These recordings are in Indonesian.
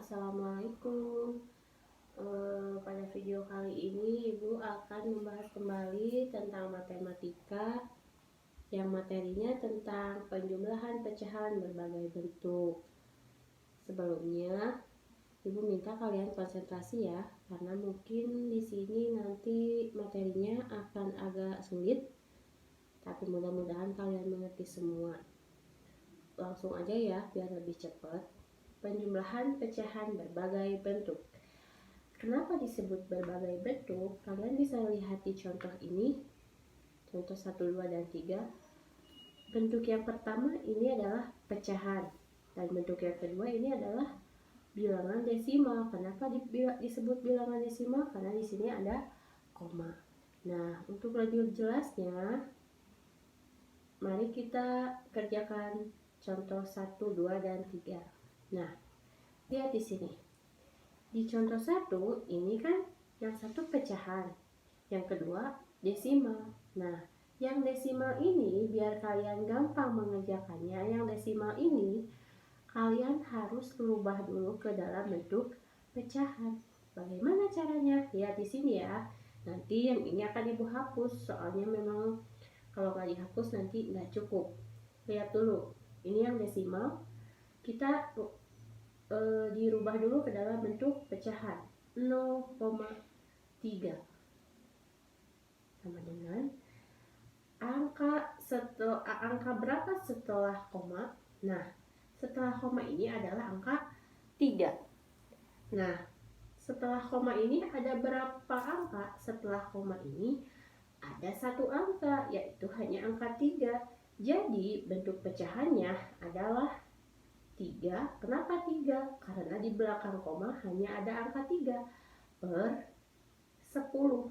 Assalamualaikum. Pada video kali ini Ibu akan membahas kembali tentang matematika yang materinya tentang penjumlahan pecahan berbagai bentuk. Sebelumnya Ibu minta kalian konsentrasi ya, karena mungkin di sini nanti materinya akan agak sulit, tapi mudah-mudahan kalian mengerti semua. Langsung aja ya biar lebih cepat. Penjumlahan pecahan berbagai bentuk. Kenapa disebut berbagai bentuk? Kalian bisa lihat di contoh ini. Contoh 1, 2, dan 3. Bentuk yang pertama ini adalah pecahan. Dan bentuk yang kedua ini adalah bilangan desimal. Kenapa disebut bilangan desimal? Karena di sini ada koma. Nah, untuk lebih jelasnya, mari kita kerjakan contoh 1, 2, dan 3. Nah, lihat di sini. Di contoh 1 ini kan yang satu pecahan, yang kedua desimal. Nah, yang desimal ini biar kalian gampang mengerjakannya, yang desimal ini kalian harus rubah dulu ke dalam bentuk pecahan. Bagaimana caranya? Lihat di sini ya. Nanti yang ini akan Ibu hapus, soalnya memang kalau nggak dihapus nanti nggak cukup. Lihat dulu. Ini yang desimal. Kita dirubah dulu ke dalam bentuk pecahan 0,3 sama dengan angka berapa setelah koma. Nah, setelah koma ini adalah angka 3. Nah, setelah koma ini ada berapa angka? Setelah koma ini ada 1 angka, yaitu hanya angka 3. Jadi bentuk pecahannya adalah 3. Kenapa 3? Karena di belakang koma hanya ada angka 3 per 10.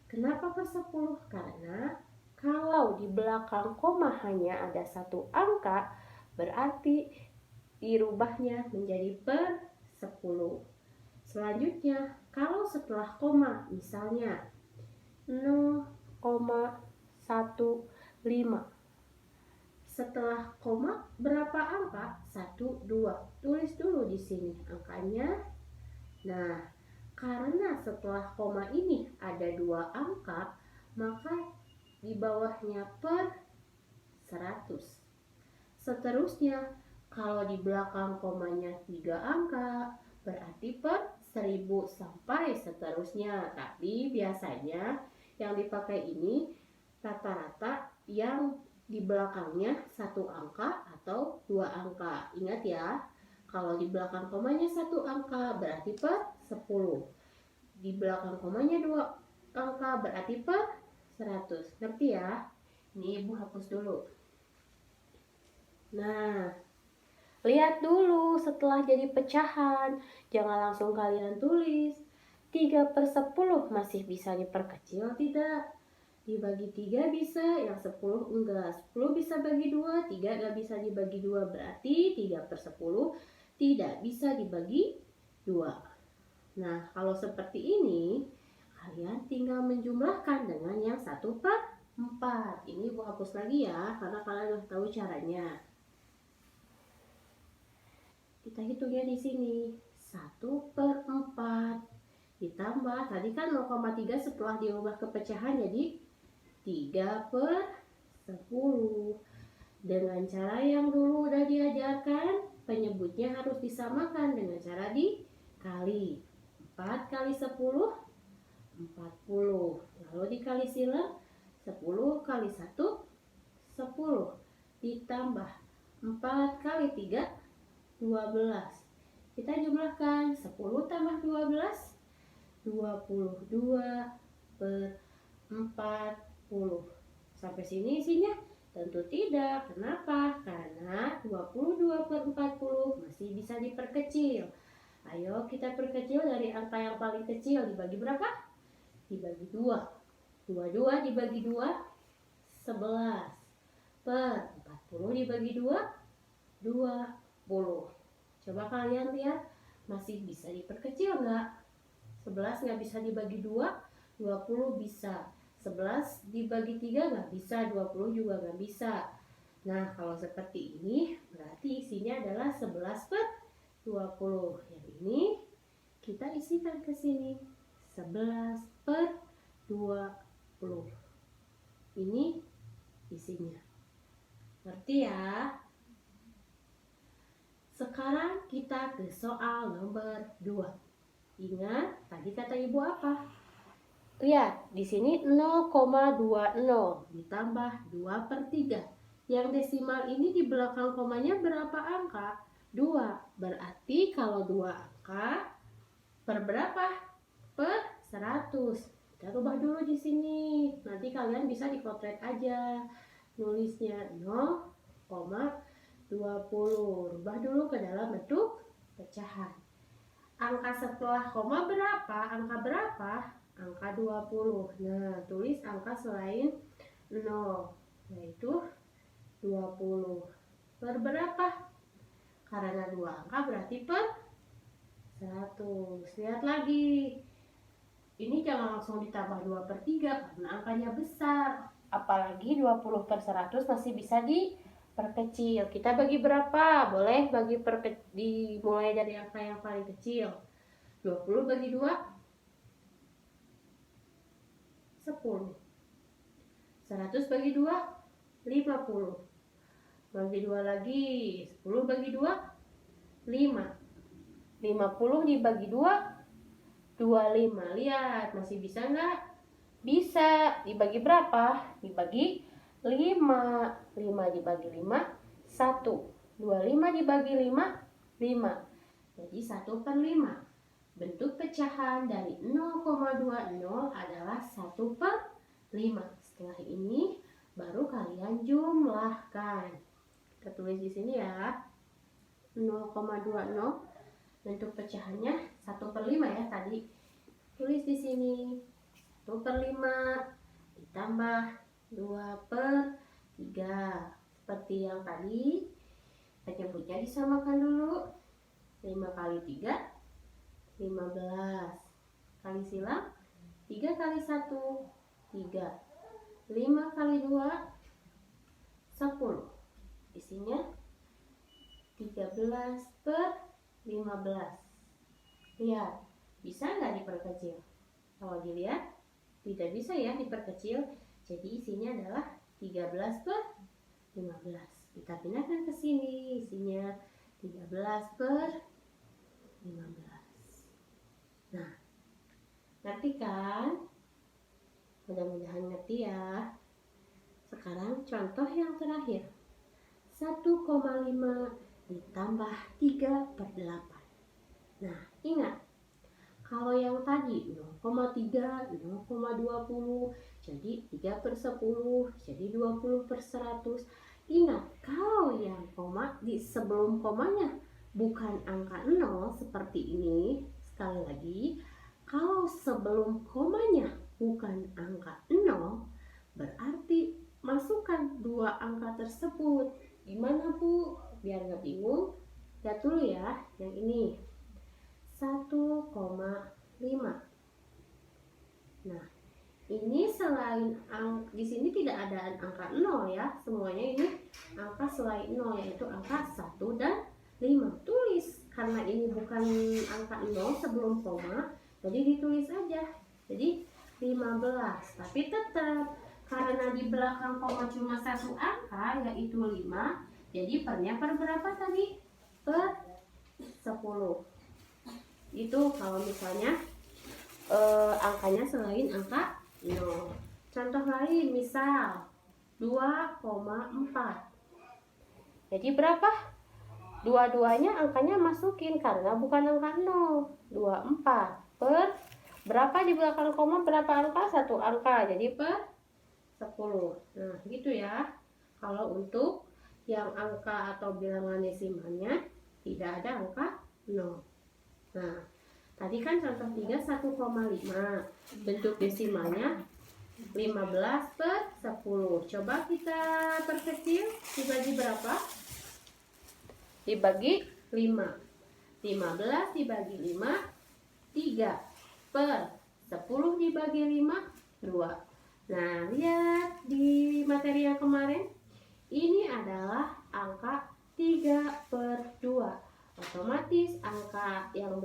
Kenapa per 10? Karena kalau di belakang koma hanya ada 1 angka, berarti dirubahnya menjadi per 10. Selanjutnya, kalau setelah koma misalnya 0,15, setelah koma berapa angka? 1, 2. Tulis dulu di sini angkanya. Nah, karena setelah koma ini ada 2 angka, maka di bawahnya per 100. Seterusnya, kalau di belakang komanya 3 angka, berarti per 1000 sampai seterusnya. Tapi biasanya yang dipakai ini rata-rata yang di belakangnya 1 angka atau 2 angka. Ingat ya, kalau di belakang komanya 1 angka berarti per 10. Di belakang komanya 2 angka berarti per 100. Ngerti ya? Ini Ibu hapus dulu. Nah, lihat dulu setelah jadi pecahan. Jangan langsung kalian tulis. 3 per 10 masih bisa diperkecil tidak? Dibagi 3 bisa, yang 10 enggak. 10 bisa bagi 2, 3 enggak bisa dibagi 2. Berarti 3 per 10 tidak bisa dibagi 2. Nah, kalau seperti ini, kalian tinggal menjumlahkan dengan yang 1 per 4. Ini Ibu hapus lagi ya, karena kalian udah tahu caranya. Kita hitungnya di sini. 1 per 4. Ditambah, tadi kan 0,3 setelah diubah ke pecahan jadi 3 per 10. Dengan cara yang dulu udah diajarkan, penyebutnya harus disamakan dengan cara dikali. 4 kali 10, 40. Lalu dikali silang, 10 kali 1, 10. Ditambah 4 kali 3, 12. Kita jumlahkan 10 tambah 12, 22 per 40. Sampai sini isinya? Tentu tidak. Kenapa? Karena 22 per 40 masih bisa diperkecil. Ayo kita perkecil dari angka yang paling kecil. Dibagi berapa? Dibagi 2. 22 dibagi 2, 11. Per 40 dibagi 2, 20. Coba kalian lihat, masih bisa diperkecil nggak? 11 nggak bisa dibagi 2, 20 bisa. 11 dibagi 3 nggak bisa, 20 juga nggak bisa. Nah, kalau seperti ini berarti isinya adalah 11 per 20. Yang ini kita isikan ke sini. 11/20. Ini isinya. Ngerti ya? Sekarang kita ke soal nomor 2. Ingat, tadi kata ibu apa? Lihat, di sini 0,20 ditambah 2/3. Yang desimal ini di belakang komanya berapa angka? 2. Berarti kalau 2 angka per berapa? Per 100. Kita rubah dulu di sini. Nanti kalian bisa dipotret aja. Nulisnya 0,20. Rubah dulu ke dalam bentuk pecahan. Angka setelah koma berapa? Angka berapa? Angka 20. Nah, tulis angka selain 0, yaitu 20. Per berapa? Karena 2 angka berarti per 100. Lihat lagi. Ini jangan langsung ditambah 2/3 karena angkanya besar. Apalagi 20/100 masih bisa diperkecil. Kita bagi berapa? Boleh bagi dimulai dari angka yang paling kecil. 20 bagi 2, 10. 100 bagi 2, 50. Bagi 2 lagi, 10 bagi 2, 5. 50 dibagi 2, 25. Lihat, masih bisa nggak? Bisa. Dibagi berapa? Dibagi 5. 5 dibagi 5, 1. 25 dibagi 5, 5. Jadi 1/5. Bentuk pecahan dari 0,20 adalah 1/5. Setelah ini baru kalian jumlahkan. Kita tulis di sini ya. 0,20 bentuk pecahannya 1/5 ya tadi. Tulis di sini 1/5 ditambah 2/3. Seperti yang tadi, penyebutnya disamakan dulu. 5 kali 3, 15. Kali silang, 3 kali 1, 3. 5 kali 2, 10. Isinya 13/15. Lihat, bisa nggak diperkecil? Kalau dilihat, tidak bisa ya diperkecil. Jadi isinya adalah 13/15. Kita pindahkan ke sini, isinya 13/15. Nah, ngerti kan? Mudah-mudahan ngerti ya. Sekarang contoh yang terakhir. 1,5 ditambah 3/8. Nah, ingat, kalau yang tadi 0,3, 0,20, jadi 3/10, jadi 20/100. Ingat, kalau yang koma di sebelum komanya bukan angka 0 seperti ini. Sekali lagi, kalau sebelum komanya bukan angka 0, berarti masukkan 2 angka tersebut. Gimana Bu? Biar nggak bingung, lihat dulu ya yang ini. 1,5. Nah, ini selain di sini tidak ada angka 0 ya. Semuanya ini angka selain 0, yaitu angka 1 dan 5. Tulis, karena ini bukan angka 0 sebelum koma, jadi ditulis aja. Jadi 15. Tapi tetap, karena di belakang koma cuma 1 angka, yaitu 5, jadi pernya per berapa tadi? Per 10. Itu kalau misalnya angkanya selain angka 0. Contoh lain, misal 2,4. Jadi berapa? Dua-duanya angkanya masukin karena bukan angka 0. 24 per berapa di belakang koma, berapa angka? 1 angka, jadi per 10. Nah, gitu ya. Kalau untuk yang angka atau bilangan desimalnya tidak ada angka 0. Nah, tadi kan contoh 3 1,5. Bentuk desimalnya 15/10. Coba kita perkecil, dibagi berapa? Dibagi 5. 15 dibagi 5, 3. Per 10 dibagi 5, 2. Nah, lihat di materi yang kemarin, ini adalah angka 3/2. otomatis angka yang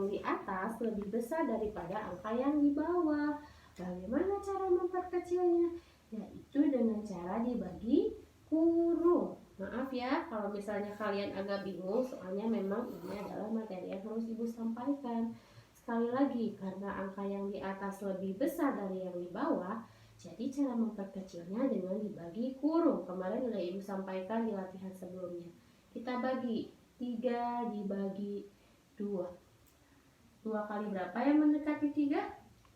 di atas lebih besar daripada angka yang di bawah. Bagaimana cara memperkecilnya? Yaitu dengan cara dibagi kurung. Maaf ya kalau misalnya kalian agak bingung, soalnya memang ini adalah materi yang harus Ibu sampaikan. Sekali lagi, karena angka yang di atas lebih besar dari yang di bawah, jadi cara memperkecilnya dengan dibagi kurung. Kemarin sudah Ibu sampaikan di latihan sebelumnya. Kita bagi 3 dibagi 2. 2 kali berapa yang mendekati 3?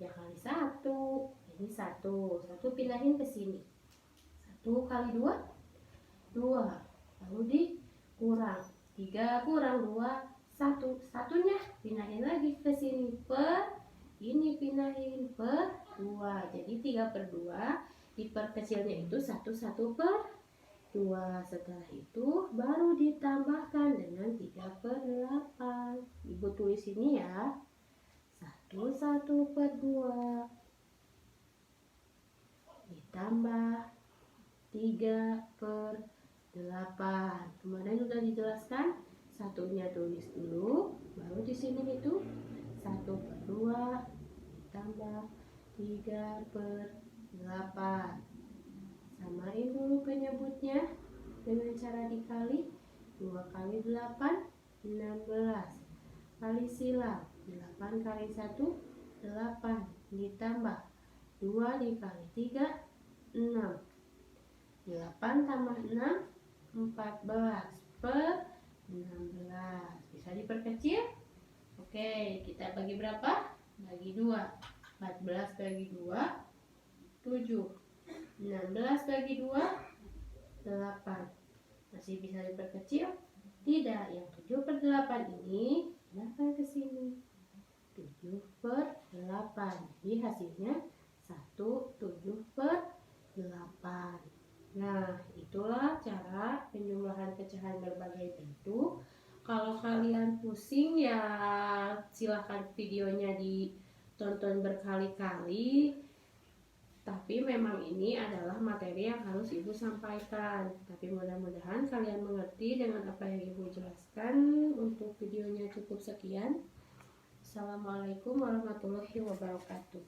Ya kali 1. Ini 1. 1 pindahin ke sini. 1 kali 2? 2. Lalu dikurang. 3 kurang 2, 1. Satunya pindahin lagi ke sini. Ini pindahin per 2. Jadi 3/2. Diperkecilnya itu 1/2. Setelah itu baru ditambahkan dengan 3/8. Ibu tulis ini ya. 1/2 ditambah 3/8. Kemarin sudah dijelaskan. Satunya tulis dulu, baru di sini itu 1/2 tambah 3/8. Samain dulu penyebutnya dengan cara dikali. 2 kali 8, 16. Kali silang, 8 kali 1, 8. Ditambah 2 dikali 3, 6. 8 tambah 6, 14 per 16. Bisa diperkecil? Oke, kita bagi berapa? Bagi 2. 14 bagi 2, 7. 16 bagi 2, 8. Masih bisa diperkecil? Tidak. Yang 7/8 ini pindahkan ke sini. 7/8. Jadi hasilnya 1/7/8. Nah, itulah cara penjumlahan pecahan berbagai bentuk. Kalau kalian pusing ya silahkan videonya ditonton berkali-kali. Tapi memang ini adalah materi yang harus Ibu sampaikan. Tapi mudah-mudahan kalian mengerti dengan apa yang Ibu jelaskan. Untuk videonya cukup sekian. Assalamualaikum warahmatullahi wabarakatuh.